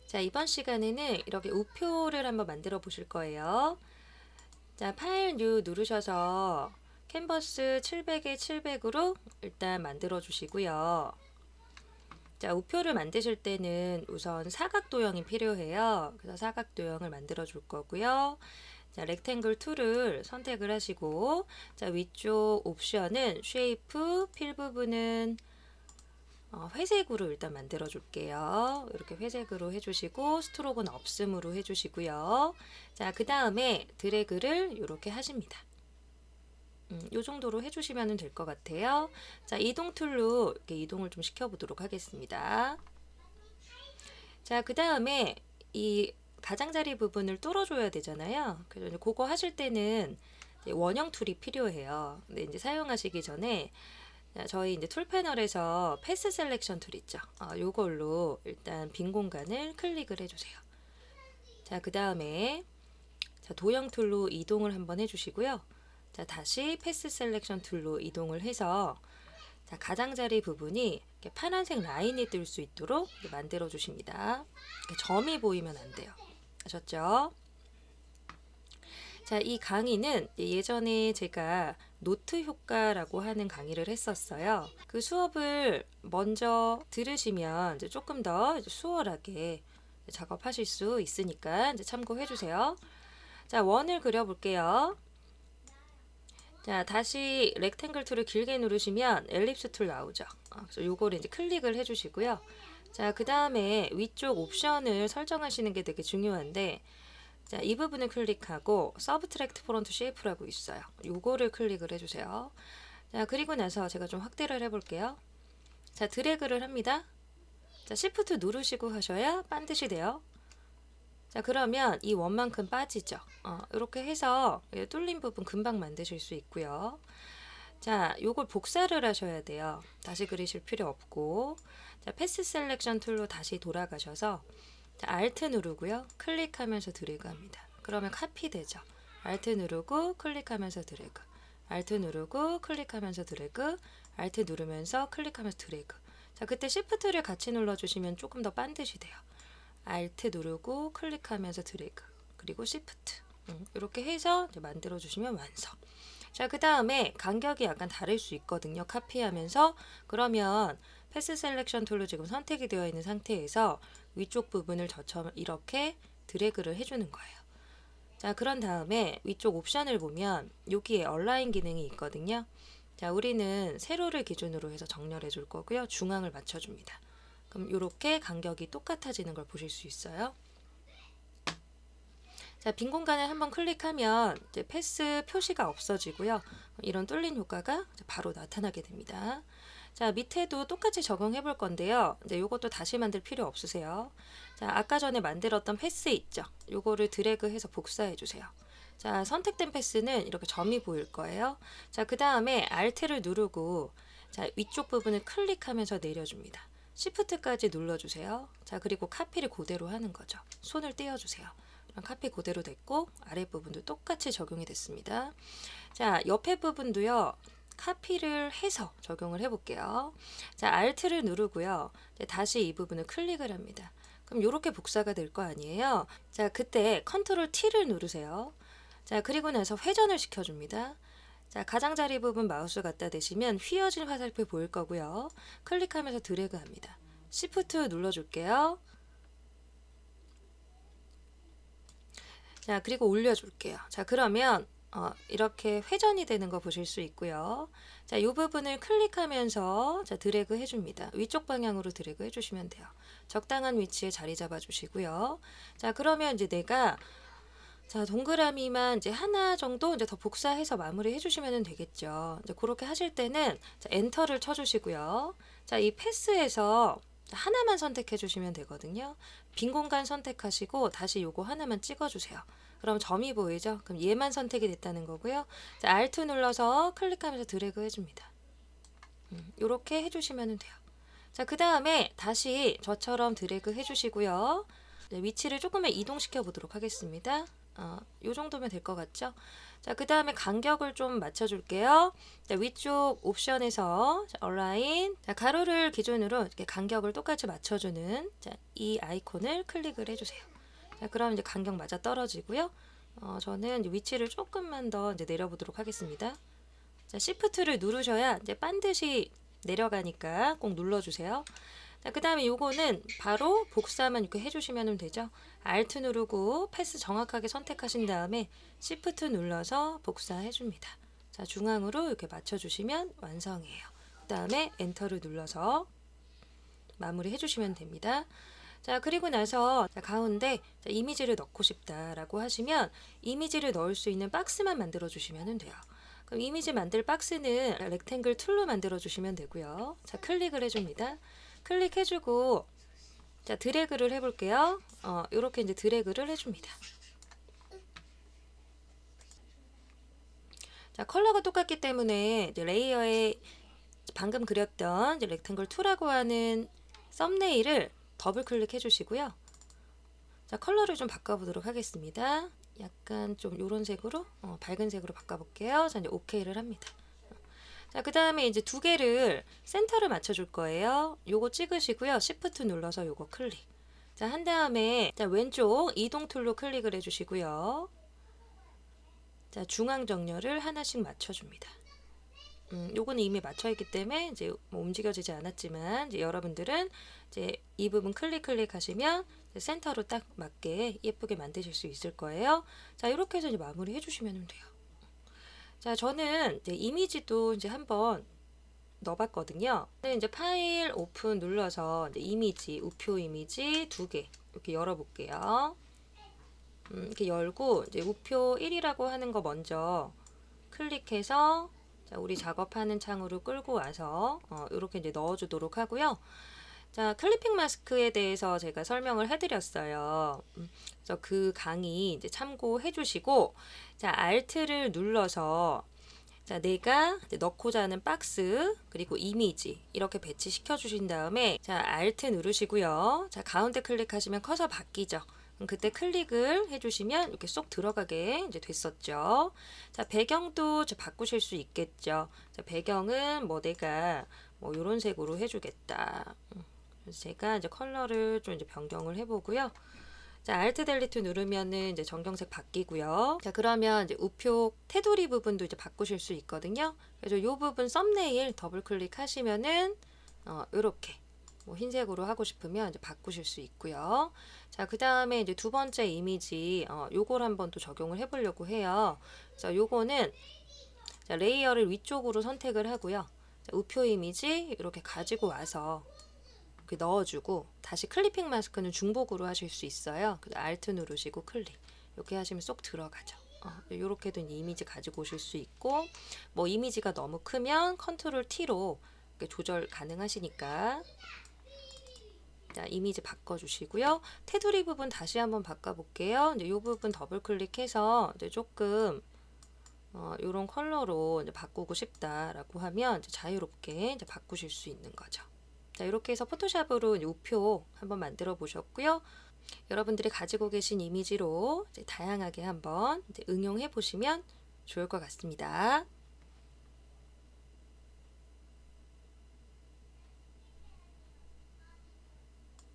자, 이번 시간에는 이렇게 우표를 한번 만들어 보실 거예요. 자, 파일 뉴 누르셔서 캔버스 700에 700으로 일단 만들어 주시고요. 자, 우표를 만드실 때는 우선 사각도형이 필요해요. 그래서 사각도형을 만들어 줄 거고요. 자, 렉탱글 툴을 선택을 하시고, 자, 위쪽 옵션은 쉐이프, 필 부분은 회색으로 일단 만들어 줄게요. 이렇게 회색으로 해주시고 스트로크는 없음으로 해주시고요. 자, 그 다음에 드래그를 이렇게 하십니다. 이 정도로 해주시면 될 것 같아요. 자, 이동 툴로 이렇게 이동을 좀 시켜보도록 하겠습니다. 자, 그 다음에 이 가장자리 부분을 뚫어줘야 되잖아요. 그래서 그거 하실 때는 원형 툴이 필요해요. 근데 이제 사용하시기 전에 저희 이제 툴 패널에서 패스 셀렉션 툴 있죠. 요걸로 일단 빈 공간을 클릭을 해주세요. 자, 그 다음에 도형 툴로 이동을 한번 해주시고요. 자, 다시 패스 셀렉션 툴로 이동을 해서 자, 가장자리 부분이 이렇게 파란색 라인이 뜰 수 있도록 만들어 주십니다. 점이 보이면 안 돼요. 아셨죠? 자, 이 강의는 예전에 제가 노트 효과라고 하는 강의를 했었어요. 그 수업을 먼저 들으시면 이제 조금 더 수월하게 작업하실 수 있으니까 이제 참고해 주세요. 자, 원을 그려볼게요. 자, 다시 렉탱글 툴을 길게 누르시면 엘립스 툴 나오죠. 그래서 요거를 이제 클릭을 해주시고요. 자, 그 다음에 위쪽 옵션을 설정하시는 게 되게 중요한데, 자, 이 부분을 클릭하고 서브트랙트 프론트 쉐이프라고 있어요. 요거를 클릭을 해주세요. 자, 그리고 나서 제가 좀 확대를 해볼게요. 자, 드래그를 합니다. 자, 시프트 누르시고 하셔야 반드시 돼요. 자, 그러면 이 원만큼 빠지죠. 이렇게 해서 뚫린 부분 금방 만드실 수 있고요. 자, 요걸 복사를 하셔야 돼요. 다시 그리실 필요 없고, 자, 패스 셀렉션 툴로 다시 돌아가셔서 자, Alt 누르고요. 클릭하면서 드래그 합니다. 그러면 카피 되죠. Alt 누르고 클릭하면서 드래그. Alt 누르고 클릭하면서 드래그. Alt 누르면서 클릭하면서 드래그. 자, 그때 Shift를 같이 눌러주시면 조금 더 반드시 돼요. Alt 누르고 클릭하면서 드래그. 그리고 Shift. 이렇게 해서 만들어 주시면 완성. 자, 그 다음에 간격이 약간 다를 수 있거든요. 카피하면서. 그러면 패스 셀렉션 툴로 지금 선택이 되어 있는 상태에서 위쪽 부분을 저처럼 이렇게 드래그를 해주는 거예요. 자, 그런 다음에 위쪽 옵션을 보면 여기에 얼라인 기능이 있거든요. 자, 우리는 세로를 기준으로 해서 정렬해 줄 거고요. 중앙을 맞춰줍니다. 그럼 이렇게 간격이 똑같아지는 걸 보실 수 있어요. 자, 빈 공간을 한번 클릭하면 이제 패스 표시가 없어지고요. 이런 뚫린 효과가 바로 나타나게 됩니다. 자, 밑에도 똑같이 적용해 볼 건데요. 이제 요것도 다시 만들 필요 없으세요. 자, 아까 전에 만들었던 패스 있죠? 요거를 드래그해서 복사해 주세요. 자, 선택된 패스는 이렇게 점이 보일 거예요. 자, 그 다음에 Alt를 누르고 자, 위쪽 부분을 클릭하면서 내려줍니다. Shift까지 눌러주세요. 자, 그리고 카피를 그대로 하는 거죠. 손을 떼어주세요. 그럼 카피 그대로 됐고 아랫부분도 똑같이 적용이 됐습니다. 자, 옆에 부분도요. 카피를 해서 적용을 해볼게요. 자, Alt를 누르고요. 다시 이 부분을 클릭을 합니다. 그럼 이렇게 복사가 될 거 아니에요. 자, 그때 Ctrl T를 누르세요. 자, 그리고 나서 회전을 시켜줍니다. 자, 가장자리 부분 마우스 갖다 대시면 휘어진 화살표 보일 거고요. 클릭하면서 드래그 합니다. Shift 눌러줄게요. 자, 그리고 올려줄게요. 자, 그러면 이렇게 회전이 되는 거 보실 수 있고요. 자, 이 부분을 클릭하면서 자, 드래그 해줍니다. 위쪽 방향으로 드래그 해주시면 돼요. 적당한 위치에 자리 잡아주시고요. 자, 그러면 이제 내가 자, 동그라미만 이제 하나 정도 이제 더 복사해서 마무리 해주시면 되겠죠. 이제 그렇게 하실 때는 자, 엔터를 쳐주시고요. 자, 이 패스에서 하나만 선택해 주시면 되거든요. 빈 공간 선택하시고 다시 요거 하나만 찍어주세요. 그럼 점이 보이죠? 그럼 얘만 선택이 됐다는 거고요. 자, Alt 눌러서 클릭하면서 드래그 해줍니다. 이렇게 해주시면 돼요. 자, 그 다음에 다시 저처럼 드래그 해주시고요. 네, 위치를 조금만 이동시켜 보도록 하겠습니다. 요 정도면 될 것 같죠? 자, 그 다음에 간격을 좀 맞춰줄게요. 자, 위쪽 옵션에서 자, 얼라인, 자, 가로를 기준으로 이렇게 간격을 똑같이 맞춰주는 자, 이 아이콘을 클릭을 해주세요. 자, 그럼 이제 간격 맞아 떨어지고요. 저는 이제 위치를 조금만 더 이제 내려보도록 하겠습니다. 자, 시프트를 누르셔야 이제 반드시 내려가니까 꼭 눌러주세요. 자, 그 다음에 요거는 바로 복사만 이렇게 해주시면 되죠. Alt 누르고 패스 정확하게 선택하신 다음에 Shift 눌러서 복사해줍니다. 자, 중앙으로 이렇게 맞춰주시면 완성이에요. 그 다음에 엔터를 눌러서 마무리 해주시면 됩니다. 자, 그리고 나서 자, 가운데 자, 이미지를 넣고 싶다라고 하시면 이미지를 넣을 수 있는 박스만 만들어 주시면 돼요. 그럼 이미지 만들 박스는 렉탱글 툴로 만들어 주시면 되고요. 자, 클릭을 해줍니다. 클릭해주고 자, 드래그를 해볼게요. 이렇게 이제 드래그를 해줍니다. 자, 컬러가 똑같기 때문에 이제 레이어에 방금 그렸던 이제 렉탱글 2라고 하는 썸네일을 더블 클릭해 주시고요. 자, 컬러를 좀 바꿔보도록 하겠습니다. 약간 좀 이런 색으로 밝은 색으로 바꿔볼게요. 자, 이제 OK를 합니다. 자, 그 다음에 이제 두 개를 센터를 맞춰줄 거예요. 요거 찍으시고요. Shift 눌러서 요거 클릭. 자, 한 다음에 자, 왼쪽 이동 툴로 클릭을 해주시고요. 자, 중앙 정렬을 하나씩 맞춰줍니다. 요거는 이미 맞춰있기 때문에 이제 뭐 움직여지지 않았지만 이제 여러분들은 이제 이 부분 클릭하시면 센터로 딱 맞게 예쁘게 만드실 수 있을 거예요. 자, 이렇게 해서 이제 마무리 해주시면 돼요. 자, 저는 이제 이미지도 이제 한번 넣어봤거든요. 이제 파일 오픈 눌러서 이제 이미지, 우표 이미지 2개 이렇게 열어볼게요. 이렇게 열고 이제 우표 1이라고 하는 거 먼저 클릭해서 자, 우리 작업하는 창으로 끌고 와서 이렇게 이제 넣어주도록 하고요. 자, 클리핑 마스크에 대해서 제가 설명을 해드렸어요. 그래서 그 강의 이제 참고해 주시고, 자, Alt를 눌러서 자, 내가 이제 넣고자 하는 박스 그리고 이미지 이렇게 배치시켜 주신 다음에 자, Alt 누르시고요. 자, 가운데 클릭하시면 커서 바뀌죠. 그때 클릭을 해주시면 이렇게 쏙 들어가게 이제 됐었죠. 자, 배경도 이제 바꾸실 수 있겠죠. 자, 배경은 뭐 내가 뭐 이런 색으로 해주겠다. 그래서 제가 이제 컬러를 좀 이제 변경을 해보고요. 자, Alt 델리트 누르면은 이제 전경색 바뀌고요. 자, 그러면 이제 우표 테두리 부분도 이제 바꾸실 수 있거든요. 그래서 이 부분 썸네일 더블 클릭하시면은 이렇게 뭐 흰색으로 하고 싶으면 이제 바꾸실 수 있고요. 자, 그 다음에 이제 두 번째 이미지, 요걸 한번 또 적용을 해보려고 해요. 자, 요거는 자, 레이어를 위쪽으로 선택을 하고요. 자, 우표 이미지 이렇게 가지고 와서 이렇게 넣어주고 다시 클리핑 마스크는 중복으로 하실 수 있어요. 그래서 Alt 누르시고 클릭 이렇게 하시면 쏙 들어가죠. 이렇게도 이미지 가지고 오실 수 있고 뭐 이미지가 너무 크면 컨트롤 T로 조절 가능하시니까 자, 이미지 바꿔주시고요. 테두리 부분 다시 한번 바꿔볼게요. 이제 이 부분 더블 클릭해서 이제 조금 이런 컬러로 이제 바꾸고 싶다라고 하면 이제 자유롭게 이제 바꾸실 수 있는 거죠. 자, 이렇게 해서 포토샵으로 이제 우표 한번 만들어 보셨고요. 여러분들이 가지고 계신 이미지로 이제 다양하게 한번 이제 응용해 보시면 좋을 것 같습니다.